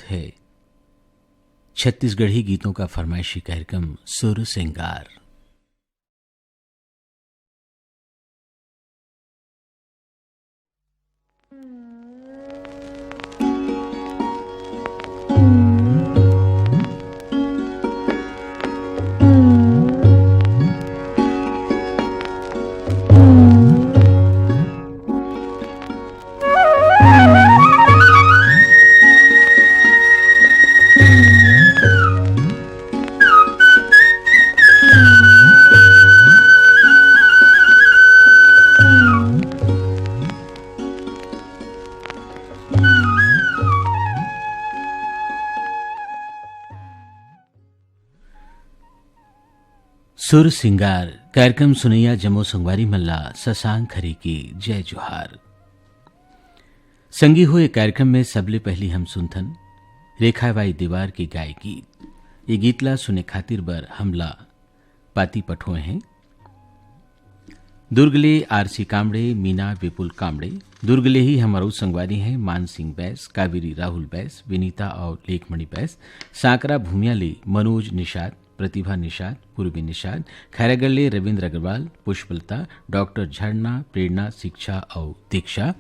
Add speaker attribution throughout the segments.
Speaker 1: है छत्तीसगढ़ी गीतों का फरमाइशी कार्यक्रम सुर सिंगार। सुर सिंगार कार्यक्रम सुनैया जमो संगवारी मल्ला ससांग खरी की जय जोहार। संगी हुए कार्यक्रम में सबले पहली हम सुनथन रेखाबाई दीवार की गाय गीत। ये गीतला सुने खातिर बर हमला पाती पठोए हैं दुर्गले आरसी कामड़े, मीना विपुल कामड़े। दुर्गले ही हमारो संगवारी हैं मान सिंह बैस, कावेरी राहुल बैस, विनीता और लेखमणि बैस। सांकरा भूमियाली मनोज निषाद, प्रतिभा निषाद, पूर्वी निषाद। खैरागढ़ले रविंद्र अग्रवाल, पुष्पलता, डॉक्टर झरना, प्रेरणा, शिक्षा और दीक्षा।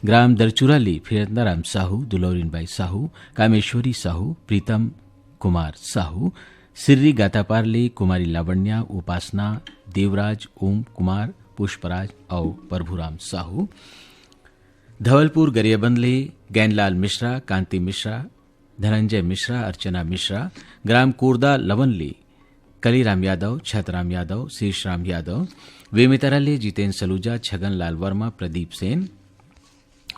Speaker 1: ग्राम दरचुराली फिरंदाराम साहू, दुलौरीनबाई साहू, कामेश्वरी साहू, प्रीतम कुमार साहू। सिर्री गातापारले कुमारी लावण्या, उपासना, देवराज, ओम कुमार, पुष्पराज और प्रभुराम साहू। धवलपुर गरियाबंदले गैनलाल मिश्रा, कांति मिश्रा, धनंजय मिश्रा, अर्चना मिश्रा। ग्राम कोरदा लवनले कलीराम यादव, छतराम यादव, शेषराम यादव। बेमितराले जितेंद्र सलूजा, छगन लाल वर्मा, प्रदीप सेन।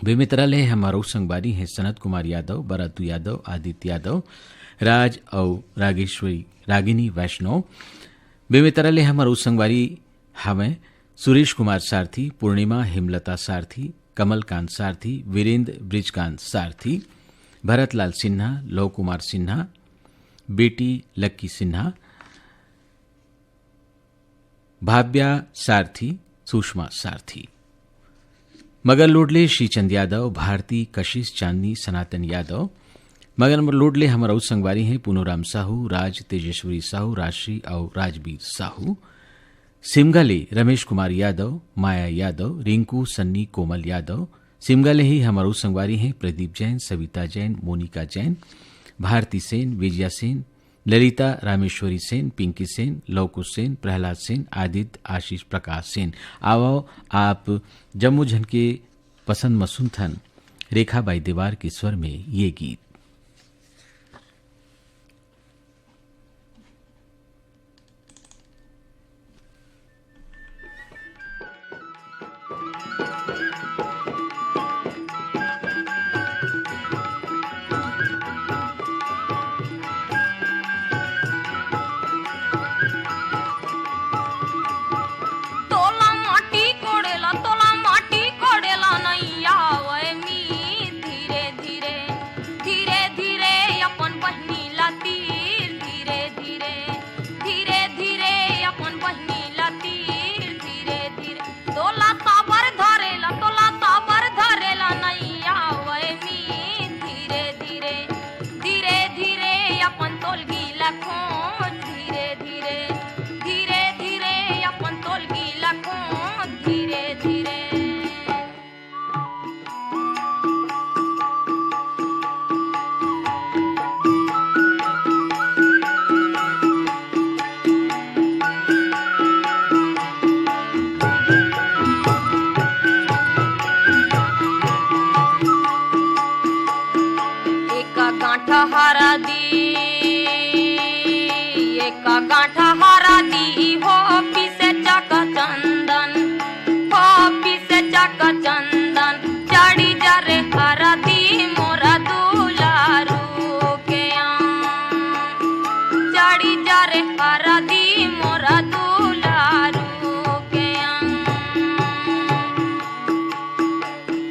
Speaker 1: बेमितराले हमारो संगवारी हैं सनत कुमार यादव, बरातू यादव, आदित्य यादव, राज और रागेश्वरी रागिनी वैष्णव। बेमितराले हमारो संगवारी हमें सुरेश कुमार सारथी, पूर्णिमा हेमलता सारथी, कमलकांत सारथी, वीरेंद्र ब्रिजकांत सारथी। भरतलाल सिन्हा, लव कुमार सिन्हा, बेटी लक्की सिन्हा, भाव्या सारथी, सुषमा सारथी। मगर लोडले श्रीचंद यादव, भारती, कशिश चांदनी, सनातन यादव। मगर लोडले हमारा संगवारी हैं पूनोराम साहू, राज तेजेश्वरी साहू, राजश्री और राजवीर साहू। सिमगाले रमेश कुमार यादव, माया यादव, रिंकू, सन्नी, कोमल यादव। सिमगाले ही हमारो संगवारी हैं प्रदीप जैन, सविता जैन, मोनिका जैन, भारती सेन, विजया सेन, ललिता रामेश्वरी सेन, पिंकी सेन, लवकुश सेन, प्रहलाद सेन, आदित्य, आशीष, प्रकाश सेन। आओ आप जम्मू झन के पसंद मसुंथन रेखाबाई दीवार के स्वर में ये गीत।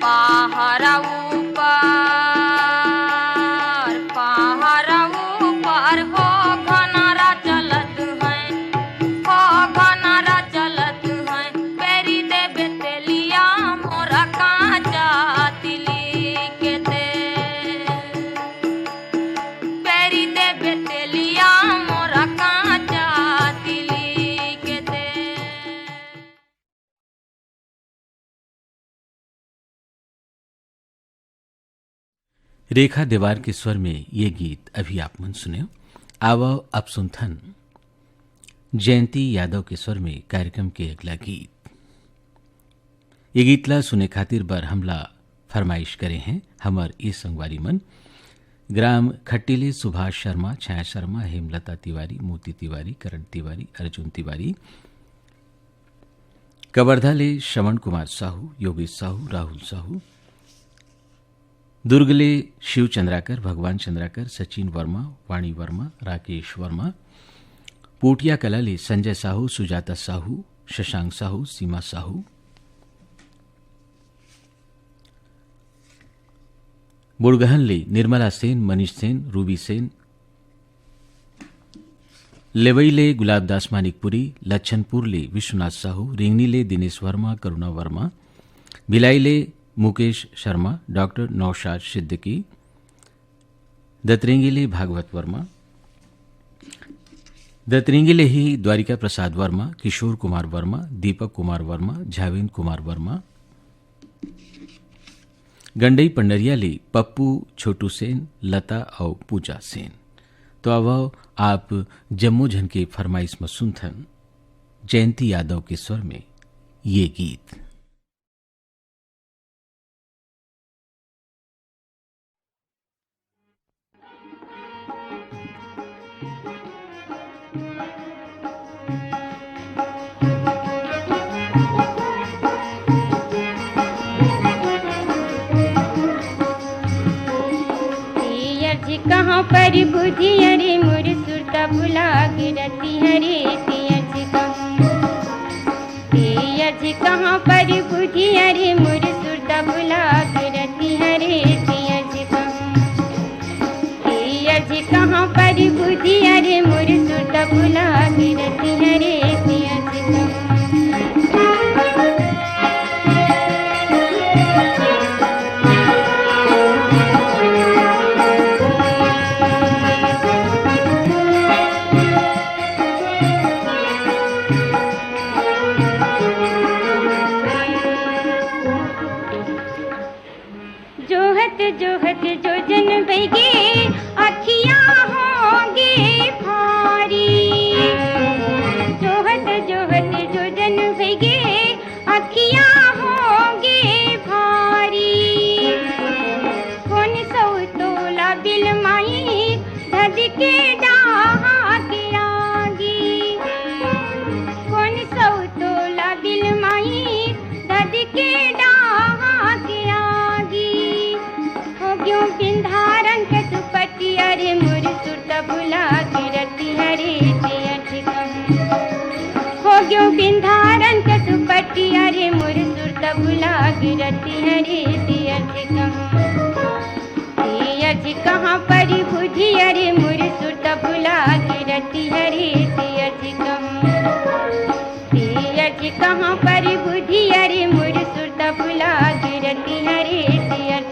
Speaker 2: पहाड़ा ऊपर
Speaker 1: रेखा देवार के स्वर में ये गीत अभी आप मन सुने। आवो अब सुनथन जयंती यादव के स्वर में कार्यक्रम के अगला गीत। ये गीतला सुने खातिर बर हमला फरमाइश करे हैं हमर ये संगवारी मन ग्राम खट्टीले सुभाष शर्मा, छाया शर्मा, हेमलता तिवारी, मोती तिवारी, करण तिवारी, अर्जुन तिवारी, कवर्धाले श्रवण कुमार साहू, योगेश साहू, राहुल साहू, दुर्गले शिव चंद्राकर, भगवान चंद्राकर, सचिन वर्मा, वाणी वर्मा, राकेश वर्मा, पोटिया कलाले संजय साहू, सुजाता साहू, शशांक साहू, सीमा साहू, बुड़गहनले निर्मला सेन, मनीष सेन, रूबी सेन, लेवईले गुलाबदास मानिकपुरी, लच्छनपुरले विश्वनाथ साहू, रिंगनीले दिनेश वर्मा, करुणा वर्मा, भिलाईले मुकेश शर्मा, डॉक्टर नौशाद सिद्दीकी, दतरेंगीले भागवत वर्मा, दतरेंगीले ही द्वारिका प्रसाद वर्मा, किशोर कुमार वर्मा, दीपक कुमार वर्मा, झावेन कुमार वर्मा, गंडई पंडरियाले पप्पू, छोटू सेन, लता और पूजा सेन। तो अब आप जम्मू झन के फरमाइश में सुनथन जयंती यादव के स्वर में ये गीत।
Speaker 2: कहाँ पर बुद्धि अरे मुर सुरता भुला गिरती हरे पियज कहाँ पर बुद्धि अरे मुर सुरता भुला गिरती हरे पियज कहाँ पर बुद्धि अरे मुर सुरता भुला गिरती हरे पियज जोहत जो जन बैगे अखियाँ होंगे भारी, जोहत जो जन बैगे अखियाँ होंगे भारी। कौन सौ तोला बिल माई धद के डाहा के आगी, कौन सौ तोला बिल माई धद के डाहा के क्यों बिंधारन के दुपट्टी अरे मुर सुरता भुला गिरती हरे हो क्यों बिंधारन के दुपट्टी अरे मुर सुरता भुला गिरती हरे तीयज कहाँ पर बुद्धि अरे मुर सुरता भुला गिरती हरे तीयज कहाँ पर बुद्धि अरे मुर सुरता भुला गिरती हरे तीयज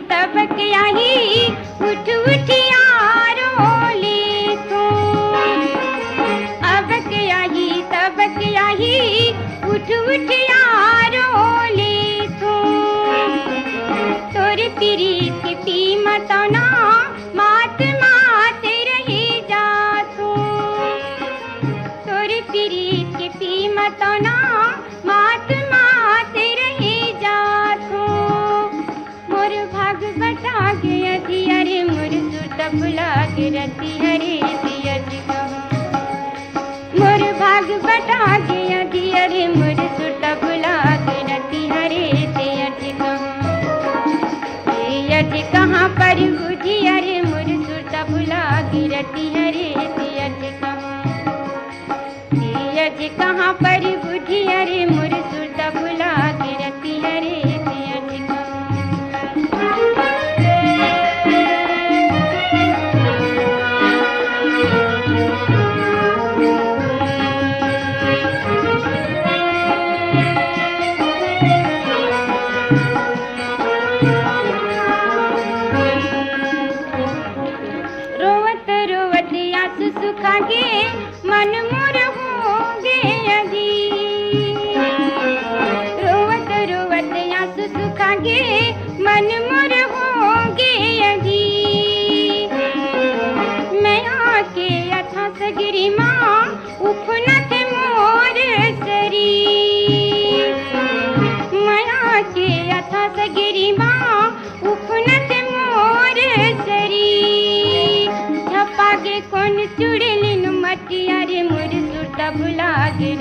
Speaker 2: तबक आही उठ उठ यारो ले तू, अबक आही तबक आही उठ उठ यारो ले तू। तोर प्रीत की कीमत ना मात मात रही जा तू, तोर प्रीत की कीमत ना मात मात रही जा तू। मोर भाग बटा गया अरे मुर सुरता भुला गिरती हरे पियज मोर भाग बटा गया अरे मुर सुरता भुला गिरती हरे पियज कहाँ पर बुद्धि अरे मुर सुरता भुला गिरती हरे पियज कहाँ पर बुद्धि अरे मुर सुरता भुला गिरती हरे पियज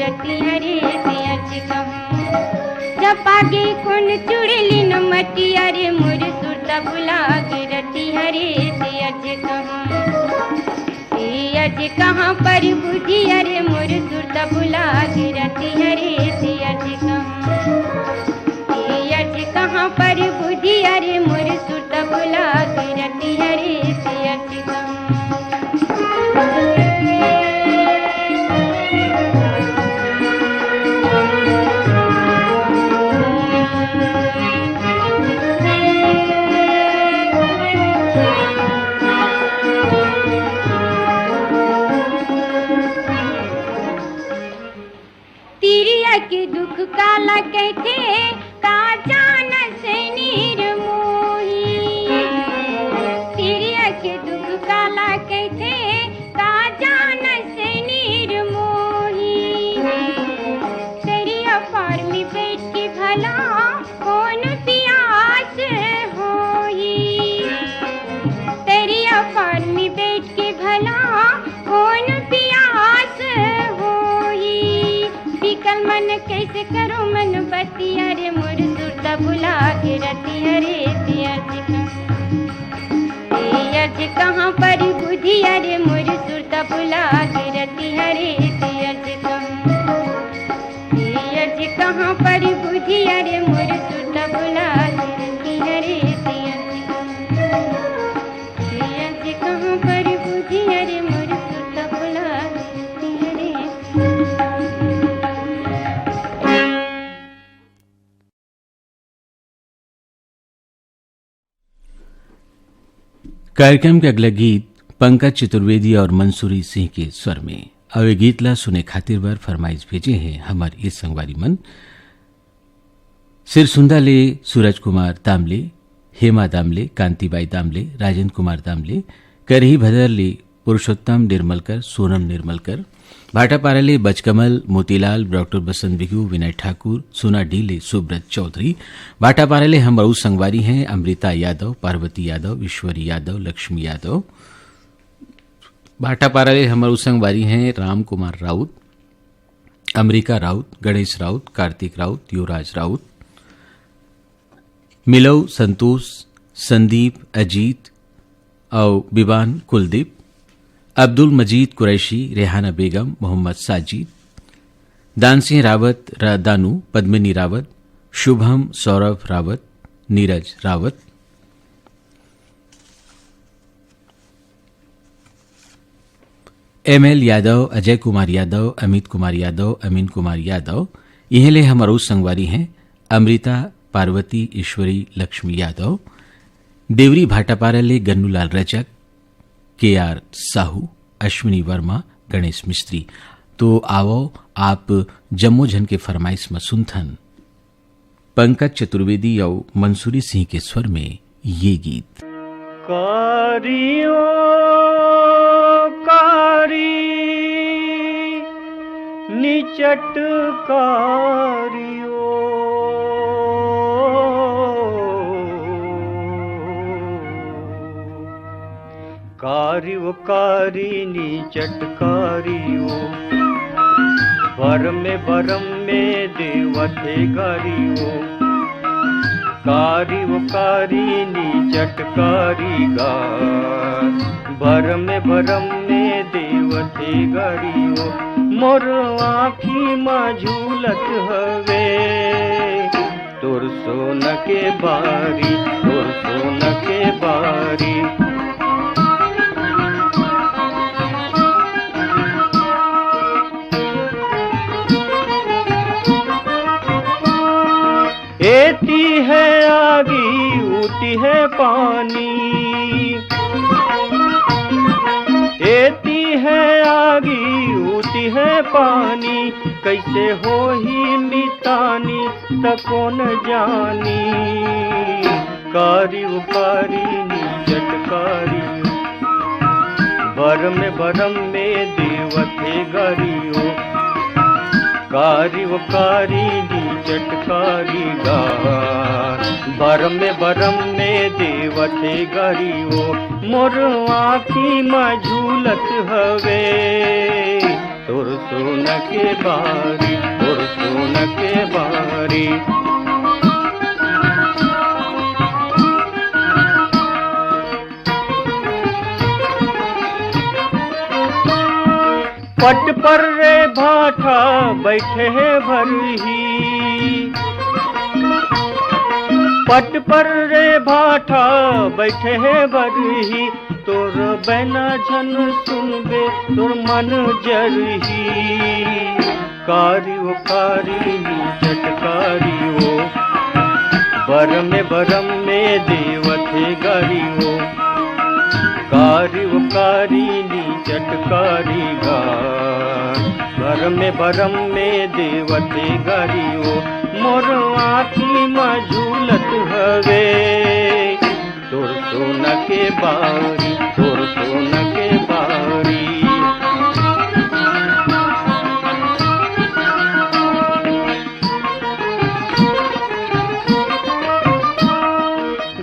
Speaker 2: रति हरे से अर्ज कहूँ जब आगे कौन चुड़ली न मटी अरे मोर सुरता बुला के रति हरे से अर्ज कहूँ अज कहाँ पर बुझी अरे मोर सुरता बुला के रति हरे से अर्ज कहूँ अज कहाँ पर बुझी अरे मोर सुरता बुला के रति हरे से अर्ज कहूँ के दुख काला कहते का जान से निर्मोही तिरिया के दुख काला कहते का जान से निर्मोही तेरिया फार में बैठ के भला कौन प्यास होई तेरिया फार में बैठ के भला कौन प्यास बिकल मन कैसे करो मन बती अरे मोर सुरता बुला के रति हरे से अर्ज कहाँ पर बुझी अरे मोर सुरता बुला के रति हरे से अर्ज कहाँ पर बुझी अरे मोर सुरता बुला के रति हरे से अर्ज कहाँ पर बुझी अरे मोर सुरता बुला के रति हरे
Speaker 1: कार्यक्रम के अगला गीत पंकज चतुर्वेदी और मंसूरी सिंह के स्वर में अवे गीतला सुने खातिर बर फरमाइश भेजे हैं हमार ये संगवारी मन सिरसुंदा ले सूरज कुमार दामले, हेमा दामले, कांतिबाई दामले, राजेंद्र कुमार दामले, करही भदर ले पुरुषोत्तम निर्मलकर, सोनम निर्मलकर, भाटापाराले बचकमल, मोतीलाल, डॉक्टर बसंत बिगू, विनय ठाकुर, सोना डीले, सुब्रत चौधरी। भाटापाराले हम अरू संगवारी हैं अमृता यादव, पार्वती यादव, ईश्वरी यादव, लक्ष्मी यादव। भाटापाराले हम अरू संगवारी हैं राम कुमार राउत, अमरीका राउत, गणेश राउत, कार्तिक राउत, युवराज राउत, मिलव, संतोष, संदीप, अजीत और बिबान कुलदीप, अब्दुल मजीद कुरैशी, रेहाना बेगम, मोहम्मद साजिद, दानसिंह रावत, दानू, पद्मिनी रावत, शुभम, सौरभ रावत, नीरज रावत। एमएल यादव, अजय कुमार यादव, अमित कुमार यादव, अमीन कुमार यादव। इहले हमारो संगवारी हैं अमृता, पार्वती, ईश्वरी, लक्ष्मी यादव। देवरी भाटापाराले गन्नूलाल रजक, केआर साहू, अश्विनी वर्मा, गणेश मिस्त्री। तो आओ आप जम्मो जन के फरमाइश में सुनथन पंकज चतुर्वेदी और मंसूरी सिंह के स्वर में ये गीत।
Speaker 3: कारियो कारी निचट कारियो कारियो कारी निचट कारियो भरम में देवथे गारियो कारियो कारी निचट कारीगार भरम में देवथे गारियो मोर आँखी में झूलत हवे तोर सोन के बारी तोर सोन के बारी एती है आगी ऊती है पानी एती है आगी ऊती है पानी कैसे हो ही मितानी तको न जानी कारी उकारी निचट कारी भरम में देवथे गरियो कारी निचट कारीगार भरम में देवथे गरियो मोर आँखी में झूलत हवे तोर सोन के बारी, तोर सोन के बारी। पट पर रे भाठा बैठे है भरही, पट पर रे भाठा बैठे है भरही, तोर बैना झन सुनबे तोर मन जरही। कारी ओ कारी चटकारी ओ, बरम में देवथे गारी ओ। कारी ओ कारी चटकारी गा, बरम में देवथे गारी ओ। मोर आँखी में झूलत हवे तोर सोन के बारी, तोर सोन के बारी।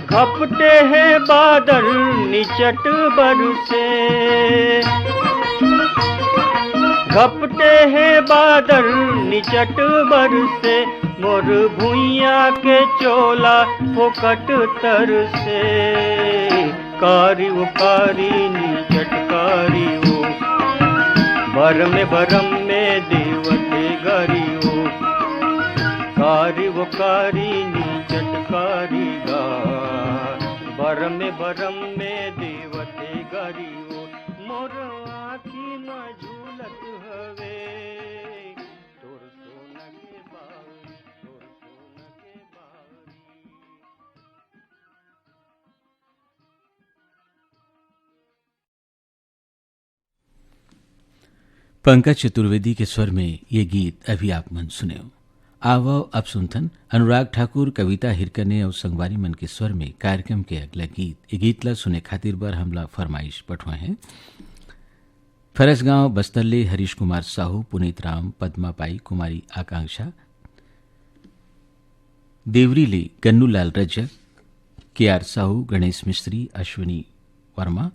Speaker 3: घपटे है बादल निचट बरसे, घपटे है बादल निचट बरसे, मोर भुइया के चोला फोकट तर से। कारी ओ कारी चटकारी ओ, बरम में देवते गारी ओ। कारी ओ कारी चटकारी गा, बरम में देवते गारी ओ। मोर आँखी में झूलत हवे तोर सोन के बारी, तोर सोन के बारी।
Speaker 1: पंकज चतुर्वेदी के स्वर में ये गीत अभी आप मन सुने हो। आवो अब सुनथन अनुराग ठाकुर, कविता हिरकने और संगवारी मन के स्वर में कार्यक्रम के अगला गीत। ये गीत ला सुने खातिर बर हमला फरमाइश पठवा है। फरसगांव बस्तरले हरीश कुमार साहू, पुनीत राम, पद्मा पाई, कुमारी आकांक्षा, देवरीले गन्नूलाल रजक, के.आर. साहू, गणेश मिस्त्री, अश्विनी वर्मा,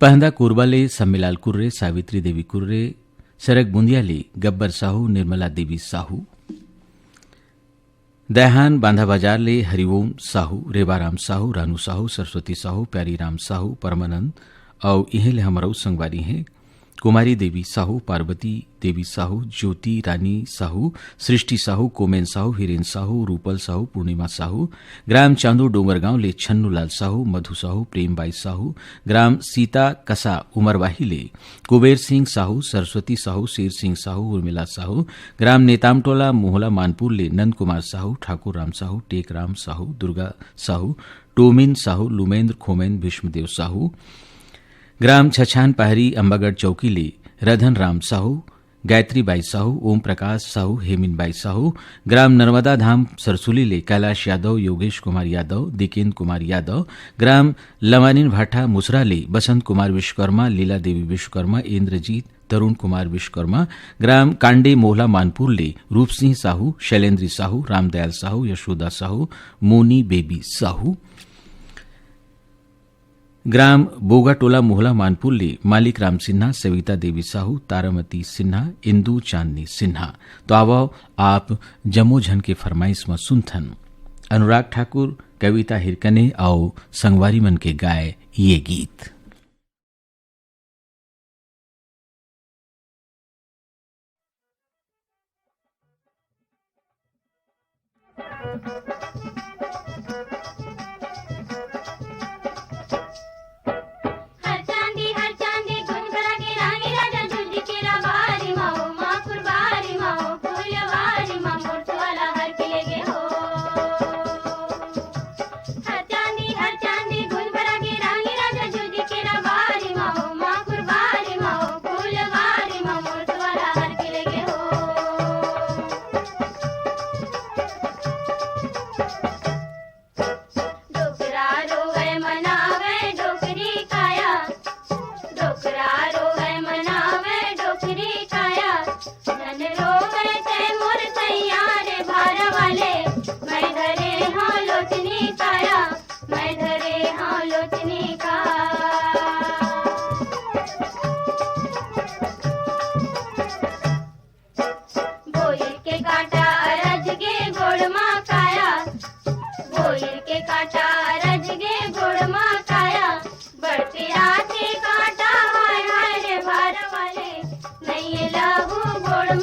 Speaker 1: पहंदा कोरबाले सम्मेलाल कुर्रे, सावित्री देवी कुर्रे, सरक बुंदियाले गब्बर साहू, निर्मला देवी साहू, दयाहान बांधा बाजारले हरिओम साहू, रेवाराम साहू, रानू साहू, सरस्वती साहू, प्यारीराम साहू, परमानंद और इहेले हमारा संगवारी हैं कुमारी देवी साहू, पार्वती देवी साहू, ज्योति रानी साहू, सृष्टि साहू, कोमेन साहू, हिरेन साहू, रूपल साहू, पूर्णिमा साहू, ग्राम चांदो डोंगरगांव ले छन्नूलाल साहू, मधु साहू, प्रेमबाई साहू, ग्राम सीता कसा उमरवाही ले कुबेर सिंह साहू, सरस्वती साहू, शेर सिंह साहू, उर्मिला साहू, ग्राम नेतामटोला मोहला मानपुर ले नंद कुमार साहू, ठाकुर राम साहू, टेकराम साहू, दुर्गा साहू, टोमिन साहू, लुमेंद्र खोमेन, भीष्मदेव साहू, ग्राम छछान पहरी अंबागढ़ चौकी ले रधन राम साहू, गायत्री बाई साहू, ओम प्रकाश साहू, हेमिन बाई साहू, ग्राम नर्मदा धाम सरसुली ले कैलाश यादव, योगेश कुमार यादव, दिकेंद्र कुमार यादव, ग्राम लवानिन भाटा मुसरा ले बसंत कुमार विश्वकर्मा, लीला देवी विश्वकर्मा, इंद्रजीत तरुण कुमार विश्वकर्मा, ग्राम कांडे मोहला मानपुर ले रूप सिंह साहू, शैलेंद्री साहू, रामदयाल साहू, यशोदा साहू, मोनी बेबी साहू, ग्राम बोगाटोला मोहला मानपुर ले मालिक राम सिन्हा, सविता देवी साहू, तारामती सिन्हा, इंदू चांदनी सिन्हा। तो आवो आप जमोझन के फरमाइश में सुनथन अनुराग ठाकुर, कविता हिरकने और संगवारी मन के गाए ये गीत।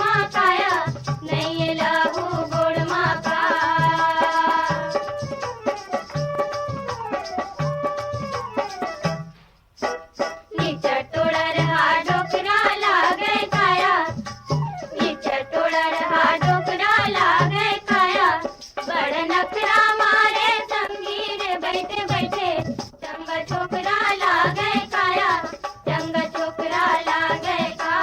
Speaker 2: माँ काया नहीं लाहू गोड़ माँ का नीचा टोड़ा रहा डोकरा लागे काया नीचा टोड़ा रहा डोकरा लागे काया बड़ नखरा मारे संगीर बैठे बैठे चंगा छोकरा लागे काया चंगा छोकरा लागे का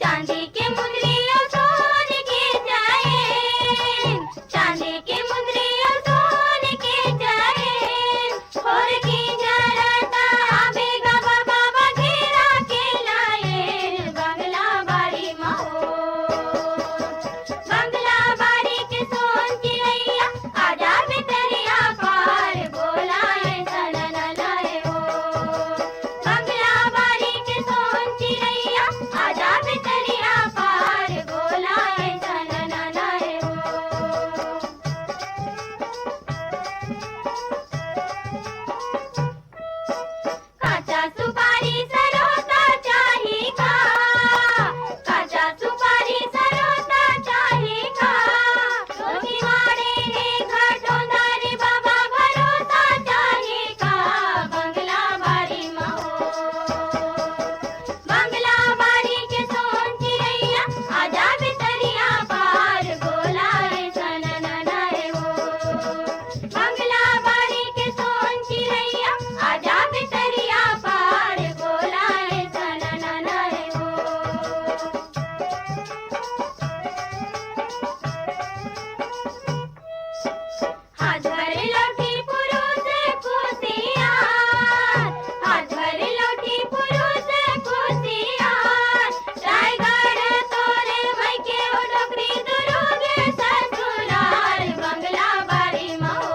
Speaker 2: चांदी के मुंदरियों सोने के जाए चांदी के मुंदरियों सोने के जाए और की जरता बेगा बाबा घेरा के लाए बंगला बाड़ी महो बंगला बाड़ी के सोन चिड़ैया आजा बितरिया पार बोलाए सनन लाए हो बंगला बाड़ी के सोन चिड़ैया आजा बितरिया पार बोलाए सनन लाए हो काचा सुपारी सरोता चाही का काचा सुपारी सरोता चाही का रोटी मारे रे घाटोंदारी बाबा भरोसा चाही का बंगला बाड़ी महो बंगला बाड़ी के सोन चिड़ैया आजा बितरिया पार बोलाए सनन लाए हो बंगला बाड़ी के सोन चिड़ैया आजा बितरिया पार बोलाए सनन लाए हो हाथ भर लौटी पुरुष खुशियार हाथ भर लौटी पुरुष खुशियार रायगढ़ तोरे मैके ओ डोकरी दुरुगे ससुराल बंगला बाड़ी महो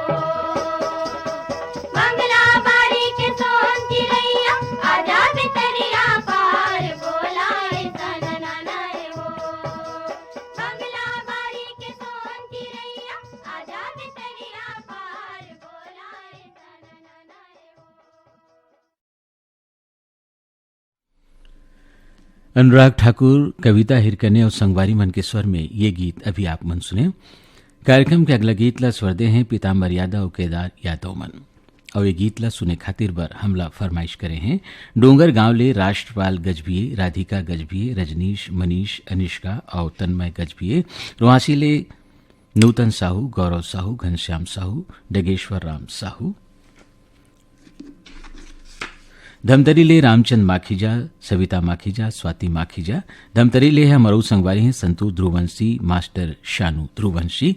Speaker 2: बंगला बाड़ी के सोन चिड़ैया आजा बितरिया पार बोलाए सनन लाए हो बंगला बाड़ी के सोन चिड़ैया आजा बितरिया पार बोलाए सनन लाए हो
Speaker 1: अनुराग ठाकुर, कविता हिरकने और संगवारी मन के स्वर में ये गीत अभी आप मन सुने। कार्यक्रम के अगला गीत ला स्वर दे हैं पीताम्बर यादव और केदार यादव मन और ये गीत ला सुने खातिर बर हमला फरमाइश करे हैं डोंगर गांव ले राष्ट्रपाल गजभिये, राधिका गजभिये, रजनीश, मनीष, अनिष्का और तन्मय गजभिये, रुआसी ले नूतन साहू, गौरव साहू, घनश्याम साहू, डगेश्वर राम साहू, धमतरी ले रामचंद माखीजा, सविता माखीजा, स्वाति माखीजा, धमतरी ले है मरऊ संगवारी हैं संतू ध्रुवंशी, मास्टर शानू ध्रुवंशी,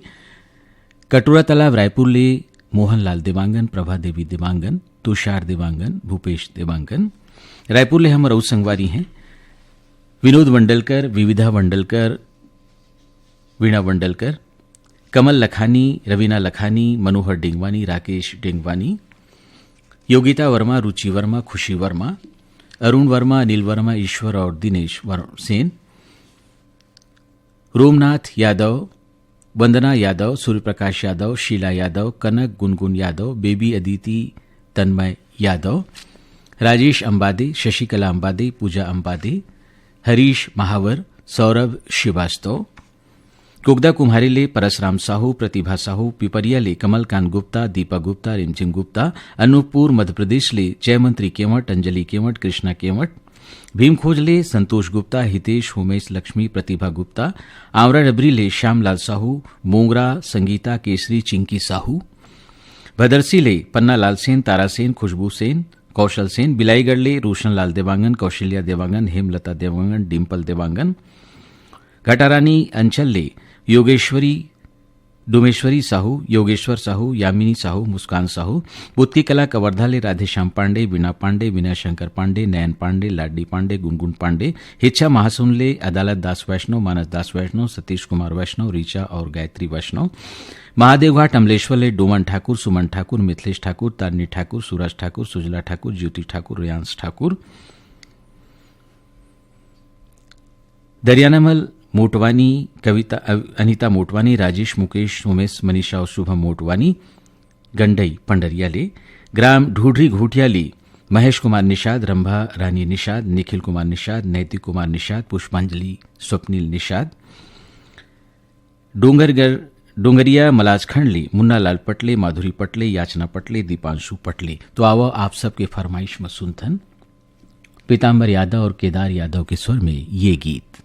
Speaker 1: कटोरा तालाब रायपुर ले मोहनलाल देवांगन, प्रभा देवी देवांगन, तुषार देवांगन, भूपेश देवांगन, रायपुर ले हम मरऊ संगवारी हैं विनोद वंडलकर, विविधा वंडलकर, वीणा वंडलकर, कमल लखानी, रवीना लखानी, मनोहर डेंगवानी, राकेश डेंगवानी, योगिता वर्मा, रुचि वर्मा, खुशी वर्मा, अरुण वर्मा, अनिल वर्मा, ईश्वर और दिनेश सेन, रोमनाथ यादव, वंदना यादव, सूर्यप्रकाश यादव, शीला यादव, कनक गुनगुन यादव, बेबी अदिति, तन्मय यादव, राजेश अंबादे, शशिकला अंबादे, पूजा अंबादे, हरीश महावर, सौरभ श्रीवास्तव, कुगदा कुम्हारी ले परसराम साहू, प्रतिभा साहू, पिपरिया ले कमलकांत गुप्ता, दीपा गुप्ता, रिमझिम गुप्ता, अनूपपुर मध्य प्रदेश ले जयमंत्री केवट, अंजलि केवट, कृष्णा केवट, भीमखोज ले संतोष गुप्ता, हितेश, उमेश लक्ष्मी, प्रतिभा गुप्ता, आवरा डबरी ले श्यामलाल साहू, मोंगरा संगीता केसरी, चिंकी साहू, भदरसी ले पन्ना लाल सेन, तारा सेन, खुशबू सेन, कौशल सेन, बिलाईगढ़ ले रोशनलाल देवांगन, कौशल्या देवांगन, हेमलता देवांगन, डिम्पल देवांगन, घटारानी अंचल ले योगेश्वरी, डोमेश्वरी साहू, योगेश्वर साहू, यामिनी साहू, मुस्कान साहू, बुत्ती कला कवर्धा ले राधेश्याम पांडे, वीणा पांडे, विनय शंकर पांडे, नयन पांडे, लाडली पांडे, गुनगुन पांडे, हिच्छा महासुन ले अदालत दास वैष्णव, मानस दास वैष्णव, सतीश कुमार वैष्णव, रीचा और गायत्री वैष्णव, महादेवघाट अमलेश्वर ले डोमन ठाकुर, सुमन ठाकुर, मिथिलेश ठाकुर, तारनी ठाकुर, सूरज ठाकुर, सुजला ठाकुर, ज्योति ठाकुर, रियांश ठाकुर, दरियानामल मोटवानी, कविता अनिता मोटवानी, राजेश मुकेश, उमेश मनीषा और शुभम मोटवानी, गंडई पंडरिया ले, ग्राम ढूढ़ी घूटिया ले महेश कुमार निषाद, रंभा रानी निषाद, निखिल कुमार निषाद, नैतिक कुमार निषाद, पुष्पांजलि स्वप्निल निषाद, डोंगरिया मलाज खंडली, मुन्ना लाल पटले, माधुरी पटले, याचना पटले, दीपांशु पटले। तो आओ आप सबके फरमाइश में सुनथन पीताम्बर यादव और केदार यादव के स्वर में ये गीत।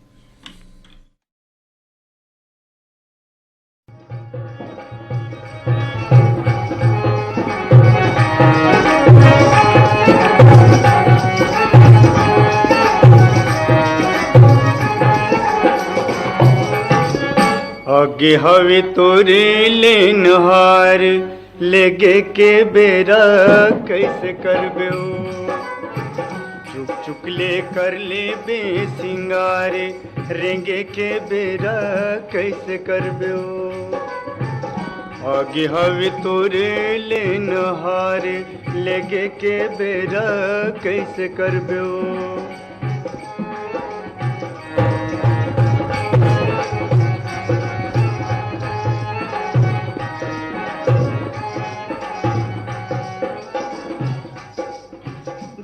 Speaker 3: आगे हवे तोरे लेन हार लेगे के बेरा कैसे करबे चुक चुक ले कर ले बे सिंगारे रेंगे के बेरा कैसे करबे आगे हवे तोरे लेन हार लेगे के बेरा कैसे करबे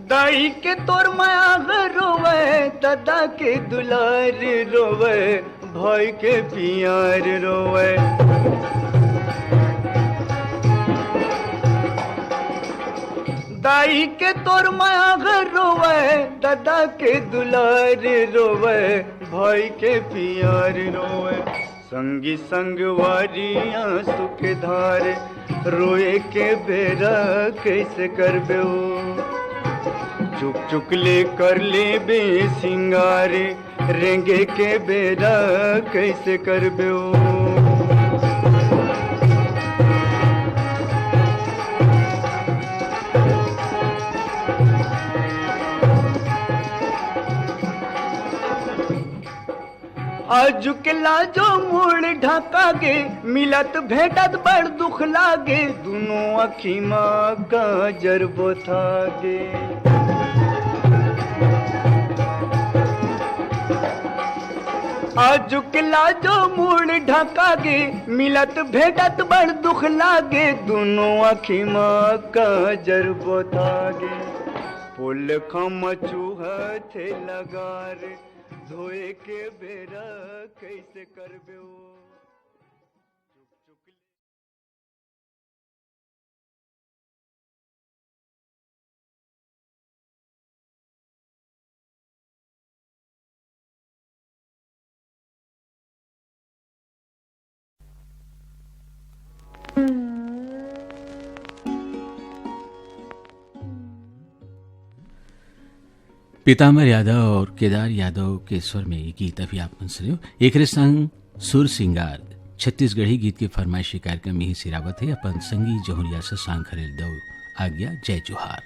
Speaker 3: दाई के तोर माया रोवे दादा के दुलार रोवे भाई के पियार रोवे दाई के तोर माया रोवे दादा के दुलार रोवे भाई के पियार रोवे संगी संगवारी आंसू के धार रोए के बेरा कैसे करबे चुक चुक ले कर ले बे सिंगारे रेंगे के बेरा कैसे करबे आज के लाजो मुड़ ढका गे मिलत भेटत बड़ दुख लागे दोनों अखी माँ गाजर बोथा गे आज के लाजो मुड़ ढका गे मिलत भेटत बड़ दुख लागे दोनों अखी माँ गाजर बोथा गे पुल खम चूहा थे लगार धोए के बेरा कैसे करबे
Speaker 1: पीताम्बर यादव और केदार यादव के स्वर में ये गीत अभी आप सुन रहे हो। एक संग सुर सिंगार छत्तीसगढ़ी गीत के फरमाइशी कार्यक्रम में ही सिरावत है अपन संगी जहुरिया से सांग खरेल दो आज्ञा जय जोहार।